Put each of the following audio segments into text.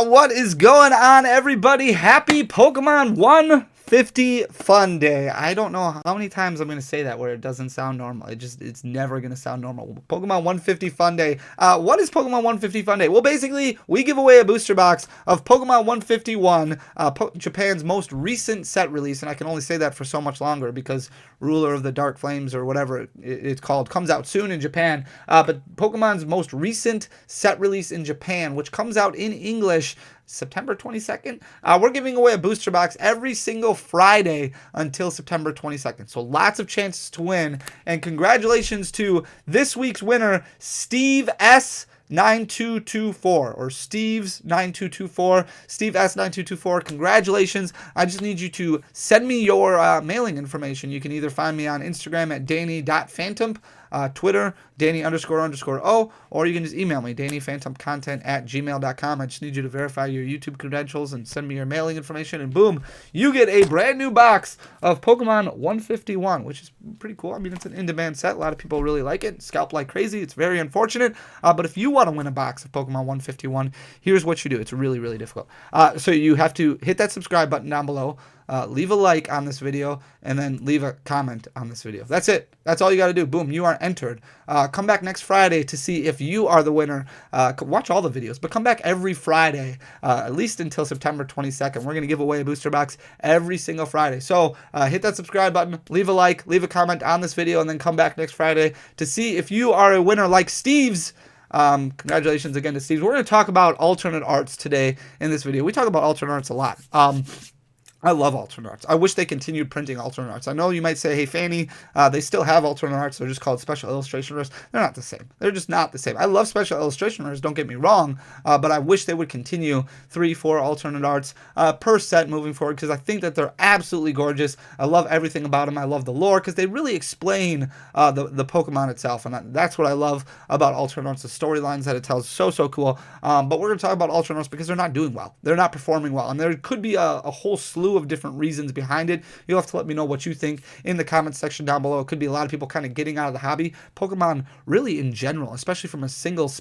What is going on, everybody? Happy Pokemon 150 Fun Day. I don't know how many times I'm going to say that where it doesn't sound normal. It's never going to sound normal. Pokemon 150 Fun Day. What is Pokemon 150 Fun Day? Well, basically, we give away a booster box of Pokemon 151, Japan's most recent set release, and I can only say that for so much longer because Ruler of the Dark Flames or whatever it's called comes out soon in Japan. But Pokemon's most recent set release in Japan, which comes out in English September 22nd. We're giving away a booster box every single Friday until September 22nd. So lots of chances to win. And congratulations to this week's winner, Steve S. 9224 or Steve's 9224, Steve S 9224. Congratulations. I just need you to send me your mailing information. You can either find me on Instagram at danny.phantump, Twitter, Danny__O, or you can just email me, dannyphantumpcontent@gmail.com. I just need you to verify your YouTube credentials and send me your mailing information, and boom, you get a brand new box of Pokemon 151, which is pretty cool. I mean, it's an in-demand set. A lot of people really like it. Scalp like crazy. It's very unfortunate, but if you want to win a box of Pokemon 151, here's what you do. It's really, really difficult. So you have to hit that subscribe button down below, leave a like on this video, and then leave a comment on this video. That's it. That's all you got to do. Boom, you are entered. Come back next Friday to see if you are the winner. Watch all the videos, but come back every Friday, at least until September 22nd. We're going to give away a booster box every single Friday. So hit that subscribe button, leave a like, leave a comment on this video, and then come back next Friday to see if you are a winner like Steve's. Congratulations again to Steve. We're going to talk about alternate arts today in this video. We talk about alternate arts a lot. I love alternate arts. I wish they continued printing alternate arts. I know you might say, hey, Fanny, they still have alternate arts. They're just called special illustration rares. They're not the same. They're just not the same. I love special illustration rares, don't get me wrong, but I wish they would continue 3-4 alternate arts per set moving forward because I think that they're absolutely gorgeous. I love everything about them. I love the lore because they really explain the Pokemon itself, and that's what I love about alternate arts, the storylines that it tells. So cool. But we're going to talk about alternate arts because they're not doing well. They're not performing well, and there could be a whole slew of different reasons behind it. You'll have to let me know what you think in the comments section down below. It could be a lot of people kind of getting out of the hobby. Pokemon really in general, especially from a singles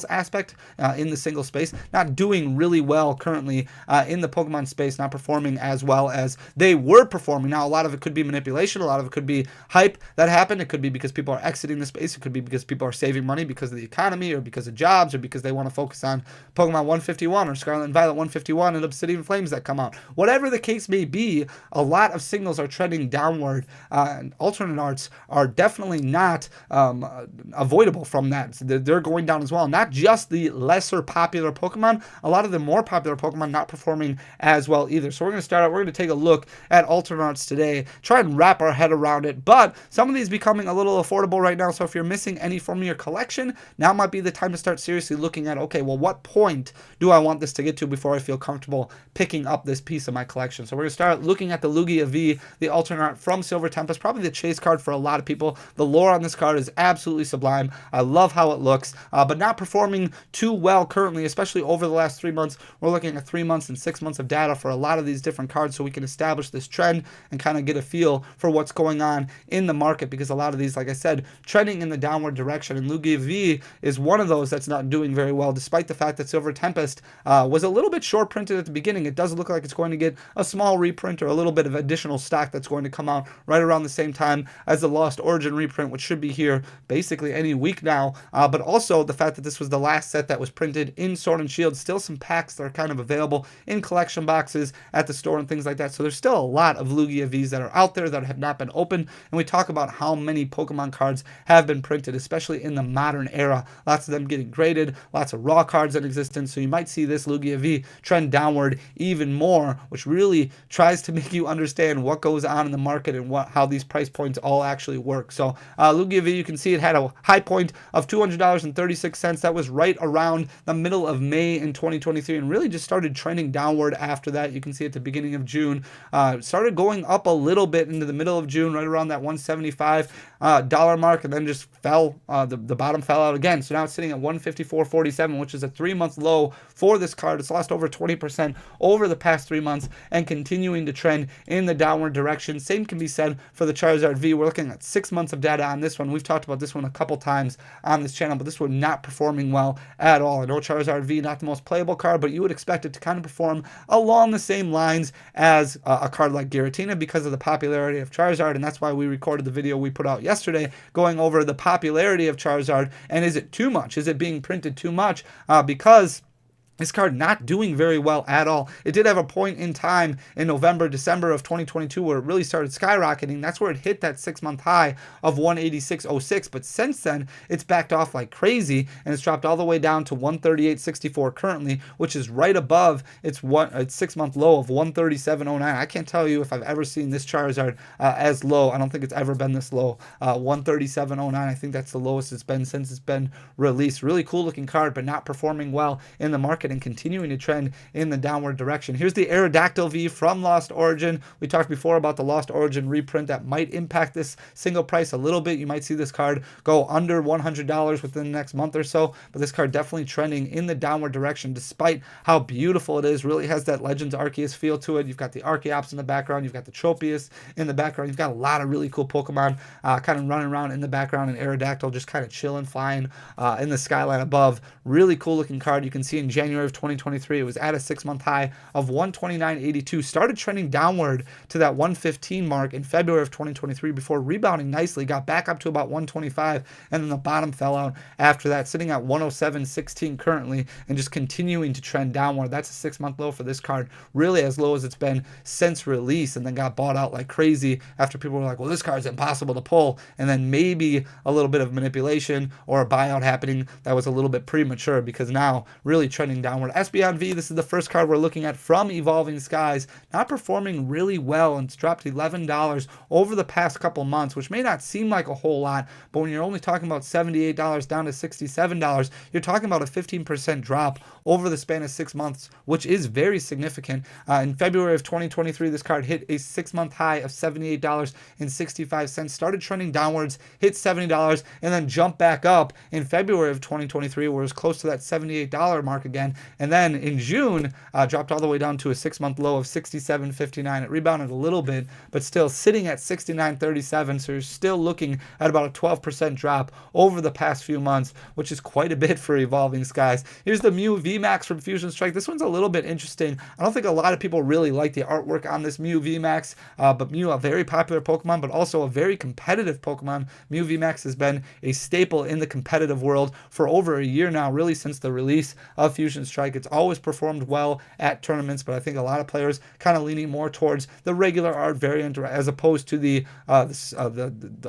aspect in the single space, not doing really well currently in the Pokemon space, not performing as well as they were performing. Now, a lot of it could be manipulation. A lot of it could be hype that happened. It could be because people are exiting the space. It could be because people are saving money because of the economy or because of jobs or because they want to focus on Pokemon 151 or Scarlet and Violet 151 and Obsidian Flames that come out. Whatever the case may be, a lot of signals are trending downward, and alternate arts are definitely not avoidable from that. So they're going down as well. Not just the lesser popular Pokemon, a lot of the more popular Pokemon not performing as well either. So we're going to start out, we're going to take a look at alternate arts today, try and wrap our head around it, but some of these becoming a little affordable right now, so if you're missing any from your collection, now might be the time to start seriously looking at, okay, well, what point do I want this to get to before I feel comfortable picking up this piece of my collection? So we're going to start looking at the Lugia V, the alternate art from Silver Tempest, probably the chase card for a lot of people. The lore on this card is absolutely sublime. I love how it looks, but not performing too well currently, especially over the last 3 months. We're looking at 3 months and 6 months of data for a lot of these different cards so we can establish this trend and kind of get a feel for what's going on in the market, because a lot of these, like I said, trending in the downward direction, and Lugia V is one of those that's not doing very well, despite the fact that Silver Tempest was a little bit short printed at the beginning. It does look like it's going to get a small reprint or a little bit of additional stock that's going to come out right around the same time as the Lost Origin reprint, which should be here basically any week now. But also the fact that this was the last set that was printed in Sword and Shield. Still some packs that are kind of available in collection boxes at the store and things like that. So there's still a lot of Lugia Vs that are out there that have not been opened. And we talk about how many Pokemon cards have been printed, especially in the modern era. Lots of them getting graded, lots of raw cards in existence. So you might see this Lugia V trend downward even more, which really tries to make you understand what goes on in the market and how these price points all actually work. So Lugia V, you can see it had a high point of $200.36. That was right around the middle of May in 2023 and really just started trending downward after that. You can see at the beginning of June, started going up a little bit into the middle of June, right around that $175 mark, and then just fell. The bottom fell out again. So now it's sitting at $154.47, which is a 3-month low for this card. It's lost over 20% over the past 3 months, and continuing to trend in the downward direction. Same can be said for the Charizard V. We're looking at 6 months of data on this one. We've talked about this one a couple times on this channel, but this one not performing well at all. I know Charizard V not the most playable card, but you would expect it to kind of perform along the same lines as a card like Giratina because of the popularity of Charizard, and that's why we recorded the video we put out yesterday going over the popularity of Charizard, and is it too much? Is it being printed too much? Because this card not doing very well at all. It did have a point in time in November, December of 2022 where it really started skyrocketing. That's where it hit that 6-month high of 186.06. But since then, it's backed off like crazy and it's dropped all the way down to 138.64 currently, which is right above its 6-month low of 137.09. I can't tell you if I've ever seen this Charizard as low. I don't think it's ever been this low. 137.09. I think that's the lowest it's been since it's been released. Really cool looking card, but not performing well in the market and continuing to trend in the downward direction. Here's the Aerodactyl V from Lost Origin. We talked before about the Lost Origin reprint that might impact this single price a little bit. You might see this card go under $100 within the next month or so, but this card definitely trending in the downward direction despite how beautiful it is. Really has that Legends Arceus feel to it. You've got the Archeops in the background. You've got the Tropius in the background. You've got a lot of really cool Pokemon kind of running around in the background, and Aerodactyl just kind of chilling, flying in the skyline above. Really cool looking card. You can see in January of 2023, it was at a 6-month high of 129.82, started trending downward to that 115 mark in February of 2023 before rebounding nicely, got back up to about 125, and then the bottom fell out after that, sitting at 107.16 currently and just continuing to trend downward. That's a 6-month low for this card, really as low as it's been since release, and then got bought out like crazy after people were like, well, this card's impossible to pull, and then maybe a little bit of manipulation or a buyout happening that was a little bit premature, because now really trending downward. Espeon V, this is the first card we're looking at from Evolving Skies, not performing really well, and it's dropped $11 over the past couple months, which may not seem like a whole lot, but when you're only talking about $78 down to $67, you're talking about a 15% drop over the span of 6 months, which is very significant. In February of 2023, this card hit a 6-month high of $78.65, started trending downwards, hit $70, and then jumped back up in February of 2023, where it was close to that $78 mark again, and then in June, dropped all the way down to a 6-month low of $67.59. It rebounded a little bit, but still sitting at $69.37, so you're still looking at about a 12% drop over the past few months, which is quite a bit for Evolving Skies. Here's the Mew VMAX from Fusion Strike. This one's a little bit interesting. I don't think a lot of people really like the artwork on this Mew VMAX, but Mew, a very popular Pokemon, but also a very competitive Pokemon. Mew VMAX has been a staple in the competitive world for over a year now, really since the release of Fusion Strike. It's always performed well at tournaments, but I think a lot of players kind of leaning more towards the regular art variant as opposed to the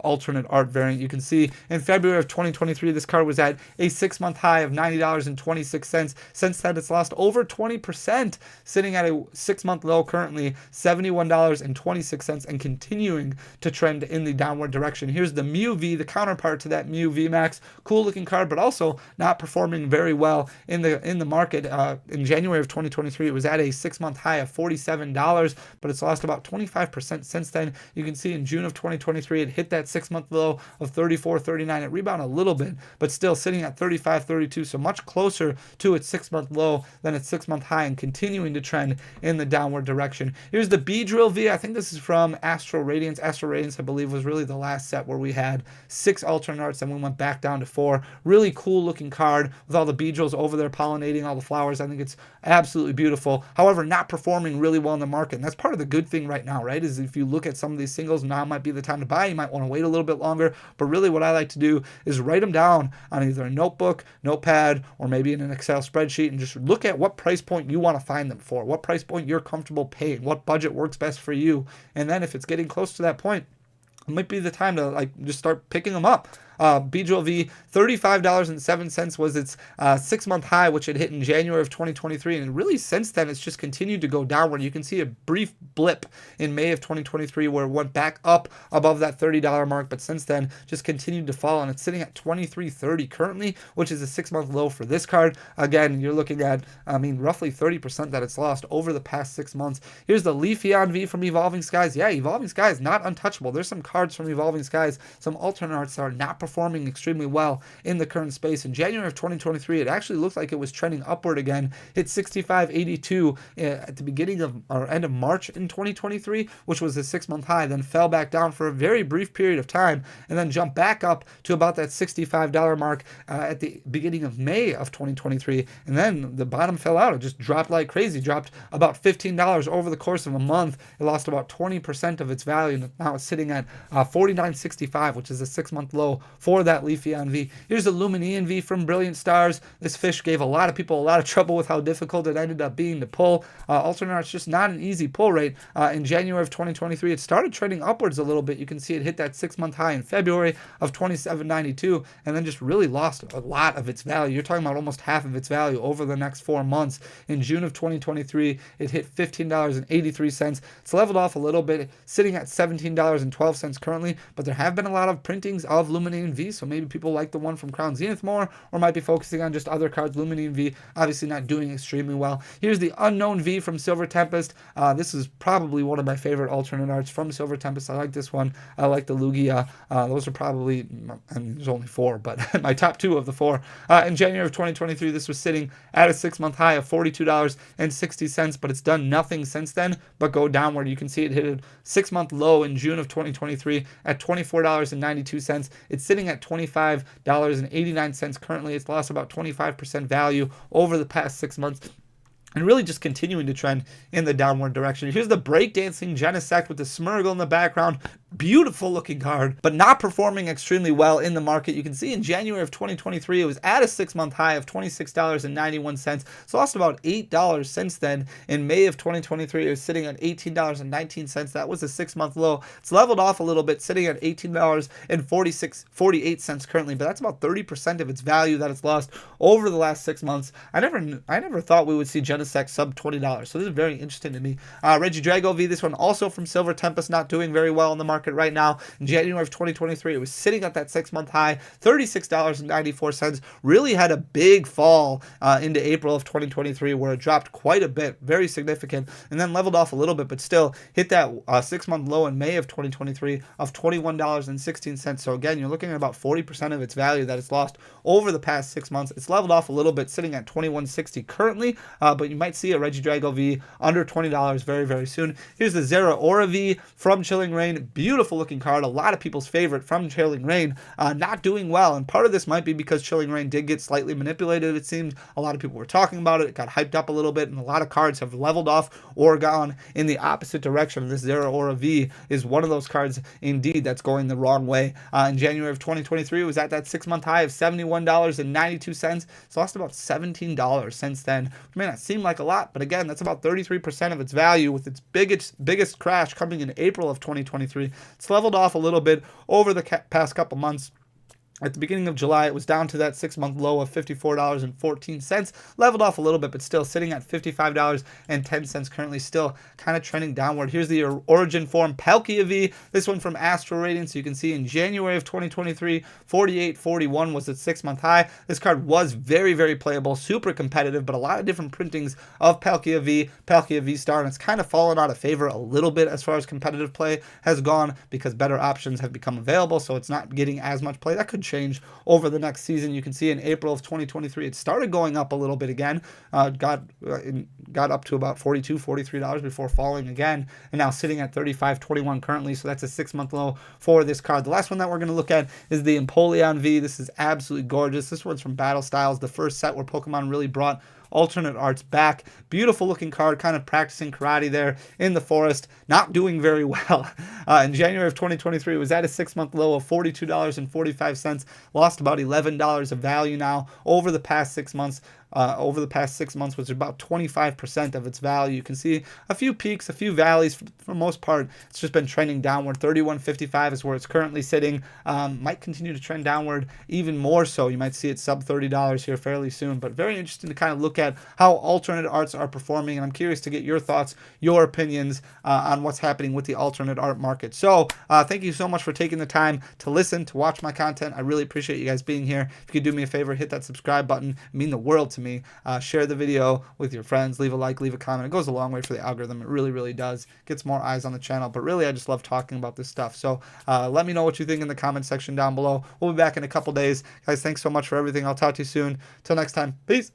alternate art variant. You can see in February of 2023, this card was at a 6-month high of $90.26. Since then, it's lost over 20%, sitting at a 6-month low currently, $71.26, and continuing to trend in the downward direction. Here's the Mew V, the counterpart to that Mew VMAX. Cool looking card, but also not performing very well in the market. In January of 2023, it was at a 6-month high of $47, but it's lost about 25% since then. You can see in June of 2023, it hit that 6-month low of $34.39. It rebounded a little bit, but still sitting at $35.32, so much closer to its 6-month low than its 6-month high, and continuing to trend in the downward direction. Here's the Beedrill V. I think this is from Astral Radiance. Astral Radiance, I believe, was really the last set where we had 6 alternate arts, and we went back down to 4. Really cool looking card with all the Beedrills over there pollinating all the flowers. I think it's absolutely beautiful. However, not performing really well in the market, and that's part of the good thing right now, right? Is if you look at some of these singles, now might be the time to buy. You might want to wait a little bit longer, but really what I like to do is write them down on either a notebook, notepad, or maybe in an Excel spreadsheet, and just look at what price point you want to find them for, what price point you're comfortable paying, what budget works best for you, and then if it's getting close to that point, it might be the time to just start picking them up. Beedrill V, $35.07 was its 6-month high, which it hit in January of 2023, and really since then it's just continued to go downward. You can see a brief blip in May of 2023 where it went back up above that $30 mark, but since then just continued to fall, and it's sitting at $23.30 currently, which is a 6-month low for this card. Again, you're looking at, roughly 30% that it's lost over the past 6 months. Here's the Leafeon V from Evolving Skies. Yeah, Evolving Skies, not untouchable. There's some cards from Evolving Skies, some alternate arts that are not performing performing extremely well in the current space. In January of 2023, it actually looked like it was trending upward again. Hit 65.82 at the beginning of or end of March in 2023, which was a 6-month high, then fell back down for a very brief period of time, and then jumped back up to about that $65 mark at the beginning of May of 2023. And then the bottom fell out. It just dropped like crazy, dropped about $15 over the course of a month. It lost about 20% of its value, and now it's sitting at $49.65, which is a 6-month low for that Leafeon V. Here's the Luminian V from Brilliant Stars. This fish gave a lot of people a lot of trouble with how difficult it ended up being to pull. Alternate Art's just not an easy pull rate. In January of 2023, it started trending upwards a little bit. You can see it hit that 6-month high in February of $27.92, and then just really lost a lot of its value. You're talking about almost half of its value over the next 4 months. In June of 2023, it hit $15.83. It's leveled off a little bit, sitting at $17.12 currently, but there have been a lot of printings of Luminian V, so maybe people like the one from Crown Zenith more, or might be focusing on just other cards. Luminian V obviously not doing extremely well. Here's the Unknown V from Silver Tempest. This is probably one of my favorite alternate arts from Silver Tempest. I like this one. I like the Lugia. Those are probably, I mean, there's only 4, but my top 2 of the 4. In January of 2023, this was sitting at a 6-month high of $42.60, but it's done nothing since then but go downward. You can see it hit a 6-month low in June of 2023 at $24.92. It's sitting at $25.89 currently. It's lost about 25% value over the past 6 months, and really just continuing to trend in the downward direction. Here's the Breakdancing Genesect with the Smurgle in the background. Beautiful looking card, but not performing extremely well in the market. You can see in January of 2023, it was at a 6-month high of $26.91. It's lost about $8 since then. In May of 2023, it was sitting at $18.19. That was a 6-month low. It's leveled off a little bit, sitting at $18.48 currently, but that's about 30% of its value that it's lost over the last 6 months. I never thought we would see Genesect sub $20, so this is very interesting to me. Regidrago V, this one also from Silver Tempest, not doing very well in the market right now. In January of 2023, it was sitting at that 6-month high, $36.94. Really had a big fall into April of 2023, where it dropped quite a bit, very significant, and then leveled off a little bit, but still hit that 6-month low in May of 2023 of $21.16. So again, you're looking at about 40% of its value that it's lost over the past 6 months. It's leveled off a little bit, sitting at $21.60 currently, but you might see a Regidrago V under $20 very, very soon. Here's the Zeraora V from Chilling Reign. Beautiful looking card, a lot of people's favorite from Chilling Reign, not doing well, and part of this might be because Chilling Reign did get slightly manipulated. It seemed a lot of people were talking about it. It got hyped up a little bit, and a lot of cards have leveled off or gone in the opposite direction. This Zeraora V is one of those cards indeed that's going the wrong way. In January of 2023, it was at that 6-month high of $71.92. It's lost about $17 since then. It may not seem like a lot, but again, that's about 33% of its value, with its biggest crash coming in April of 2023. It's leveled off a little bit over the past couple months. At the beginning of July, it was down to that 6-month low of $54.14. Leveled off a little bit, but still sitting at $55.10 currently, still kind of trending downward. Here's the Origin Form Palkia V. This one from Astro Rating. So you can see in January of 2023, 48.41 was its 6-month high. This card was very, very playable, super competitive, but a lot of different printings of Palkia V Star, and it's kind of fallen out of favor a little bit as far as competitive play has gone, because better options have become available, so it's not getting as much play. That could change over the next season. You can see in April of 2023, it started going up a little bit again, got up to about $42, $43 before falling again, and now sitting at $35.21 currently. So that's a 6-month low for this card. The last one that we're going to look at is the Empoleon V. This is absolutely gorgeous. This one's from Battle Styles, the first set where Pokemon really brought alternate arts back. Beautiful looking card, kind of practicing karate there in the forest, not doing very well. In January of 2023, it was at a 6-month low of $42.45, lost about $11 of value now over the past 6 months. Which is about 25% of its value. You can see a few peaks, a few valleys. For the most part, it's just been trending downward. $31.55 is where it's currently sitting. Might continue to trend downward even more so. You might see it sub $30 here fairly soon, but very interesting to kind of look at how alternate arts are performing, and I'm curious to get your thoughts, your opinions on what's happening with the alternate art market. So thank you so much for taking the time to listen, to watch my content. I really appreciate you guys being here. If you could do me a favor, hit that subscribe button. It means the world to me. to me. Share the video with your friends. Leave a like, leave a comment. It goes a long way for the algorithm. It really, really does. Gets more eyes on the channel. But really, I just love talking about this stuff. So let me know what you think in the comment section down below. We'll be back in a couple days. Guys, thanks so much for everything. I'll talk to you soon. Till next time. Peace.